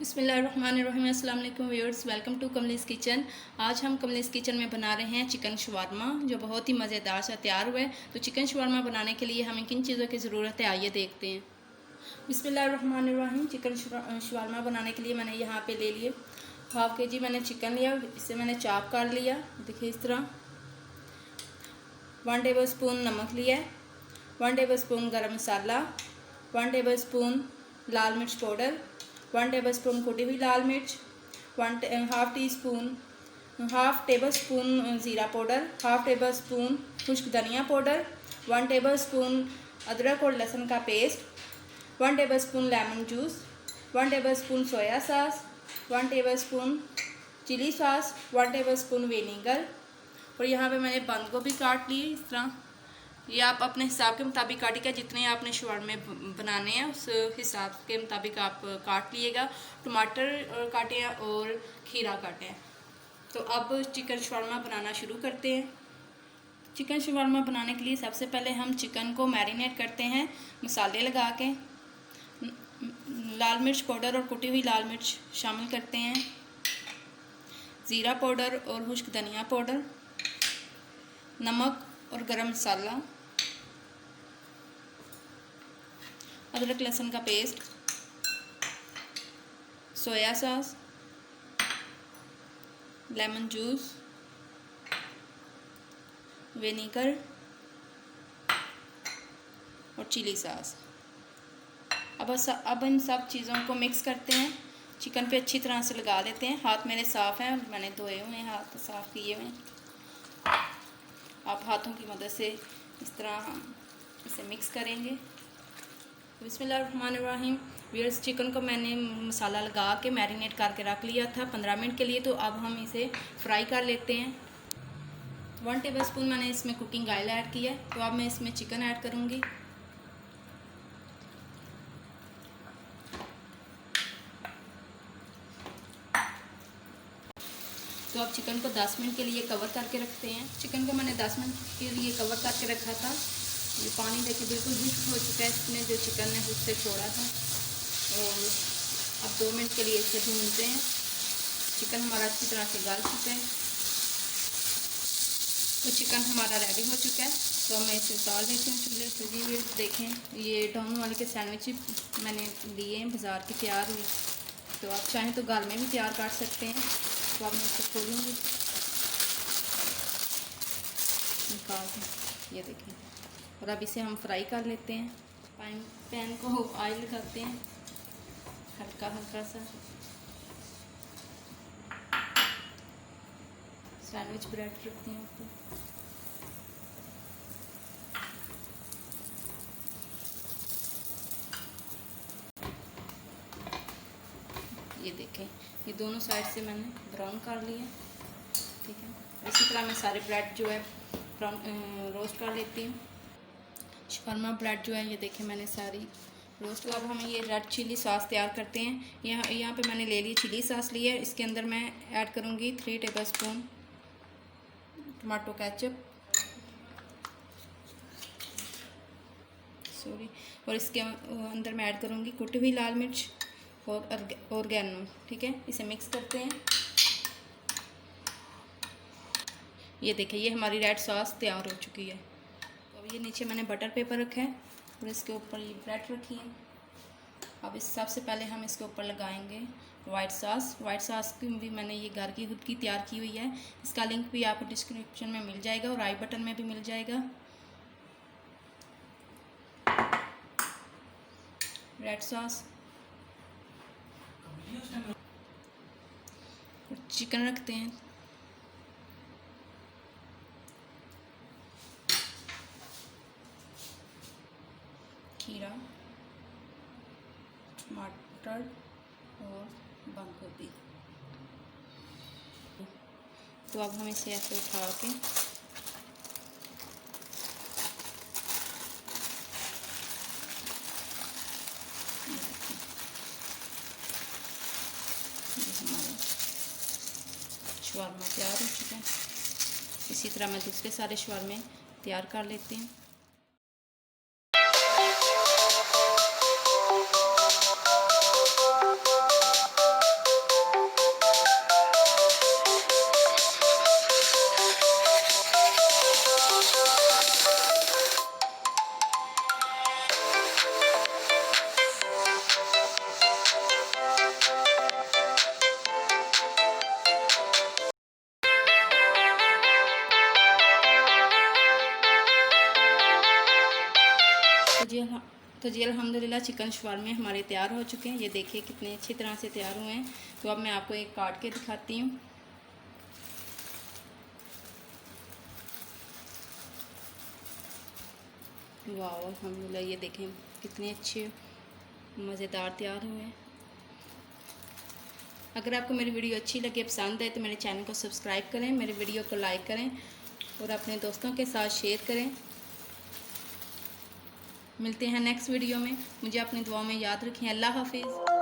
बिस्मिल्लाहिर्रहमानिर्रहीम। अस्सलाम वालेकुम viewers, welcome to Kamlesh kitchen. आज हम कमलेश किचन में बना रहे हैं चिकन शवारमा, जो बहुत ही मज़ेदार सा तैयार हुआ है। तो चिकन शवारमा बनाने के लिए हमें किन चीज़ों की ज़रूरत है, आइए देखते हैं। बिस्मिल्लाहिर्रहमानिर्रहीम। चिकन शवारमा बनाने के लिए मैंने यहाँ पे ले लिए हाफ़ kg मैंने चिकन लिया। इसे मैंने चॉप कर लिया, देखिए इस तरह। 1 टेबल स्पून नमक लिया है, 1 टेबल स्पून गर्म मसाला, 1 टेबल स्पून लाल मिर्च पाउडर, 1 टेबल स्पून कुटी हुई लाल मिर्च, हाफ टेबल स्पून ज़ीरा पाउडर, हाफ टेबल स्पून खुश्क धनिया पाउडर, 1 टेबल स्पून अदरक और लहसुन का paste, 1 tablespoon lemon juice, 1 tablespoon soya sauce, 1 tablespoon chilli sauce, 1 tablespoon vinegar. और यहाँ पे मैंने बंद गोभी काट ली इस तरह। ये आप अपने हिसाब के मुताबिक काटिएगा, जितने आपने शवारमे बनाने हैं उस हिसाब के मुताबिक आप काट लीजिएगा। टमाटर काटें और खीरा काटें। तो अब चिकन शवारमा बनाना शुरू करते हैं। चिकन शवारमा बनाने के लिए सबसे पहले हम चिकन को मैरिनेट करते हैं मसाले लगा के। लाल मिर्च पाउडर और कुटी हुई लाल मिर्च शामिल करते हैं, ज़ीरा पाउडर और खुश्क धनिया पाउडर, नमक और गरम मसाला, अदरक लहसुन का paste, soya sauce, lemon juice, vinegar और चिली सॉस। अब इन सब चीज़ों को मिक्स करते हैं, चिकन पे अच्छी तरह से लगा देते हैं। हाथ मेरे साफ़ हैं, मैंने धोए हुए हैं, हाथ साफ़ किए हुए हैं। आप हाथों की मदद से इस तरह हम इसे मिक्स करेंगे। बिस्मिल्लाहिर्रहमानिर्रहीम। व्यूअर्स, चिकन को मैंने मसाला लगा के मैरिनेट करके रख लिया था 15 मिनट के लिए। तो अब हम इसे फ्राई कर लेते हैं। 1 टेबल स्पून मैंने इसमें कुकिंग ऑयल ऐड किया है। तो अब मैं इसमें चिकन ऐड करूँगी। तो अब चिकन को 10 मिनट के लिए कवर करके रखते हैं। चिकन को मैंने 10 मिनट के लिए कवर करके रखा था। ये पानी देखिए बिल्कुल खुश्क हो चुका है, इसमें जो चिकन ने उससे छोड़ा था। और अब 2 मिनट के लिए इसे भूनते हैं। चिकन हमारा अच्छी तरह से गल चुका है। तो चिकन हमारा रेडी हो चुका है। तो मैं इसे उतार देती हूँ चूल्हे से। जी व्यूअर्स देखें, ये डाउन वाले के सैंडविच मैंने लिए हैं बाज़ार की तैयार हुई। तो आप चाहें तो घर में भी तैयार कर सकते हैं। तो अब मैं इसे खोलूँगी, निकाल दें, ये देखें। और अब इसे हम फ्राई कर लेते हैं। पैन को ऑयल लगाते हैं हल्का हल्का सा। सैंडविच ब्रेड रखते हैं ऊपर। ये देखें, ये दोनों साइड से मैंने ब्राउन कर लिया, ठीक है। इसी तरह मैं सारे ब्रेड जो है रोस्ट कर लेती हूँ। शवारमा ब्रेड जो है ये देखें मैंने सारी रोस्ट। तो अब हम ये रेड चिली सॉस तैयार करते हैं। यहाँ पे मैंने ले ली चिली सॉस ली है। इसके अंदर मैं ऐड करूँगी 3 टेबल स्पून टमाटो केचप, और इसके अंदर मैं ऐड करूँगी कुटी हुई लाल मिर्च और ऑर्गेनो, ठीक है। इसे मिक्स करते हैं। ये देखिए, ये हमारी रेड सॉस तैयार हो चुकी है। तो अब ये नीचे मैंने बटर पेपर रखा है और इसके ऊपर ये ब्रेड रखी है। अब इस सबसे पहले हम इसके ऊपर लगाएंगे वाइट सॉस। वाइट सॉस की भी मैंने ये घर की खुद की तैयार की हुई है। इसका लिंक भी आपको डिस्क्रिप्शन में मिल जाएगा और आई बटन में भी मिल जाएगा। रेड सॉस और चिकन रखते हैं। खीरा, टमाटर और बंद गोभी। तो अब हम इसे ऐसे उठा के हमारा शवारमा तैयार हो चुका है। इसी तरह मैं दूसरे सारे शवारमे तैयार कर लेती हूँ। तो जी अल्हम्दुलिल्लाह चिकन शवारमे हमारे तैयार हो चुके हैं। ये देखिए कितने अच्छी तरह से तैयार हुए हैं। तो अब मैं आपको एक काट के दिखाती हूँ। वाह अल्हम्दुलिल्लाह, ये देखें कितने अच्छे मज़ेदार तैयार हुए हैं। अगर आपको मेरी वीडियो अच्छी लगे, पसंद आए, तो मेरे चैनल को सब्सक्राइब करें, मेरे वीडियो को लाइक करें और अपने दोस्तों के साथ शेयर करें। मिलते हैं नेक्स्ट वीडियो में। मुझे अपनी दुआओं में याद रखें। अल्लाह हाफिज़।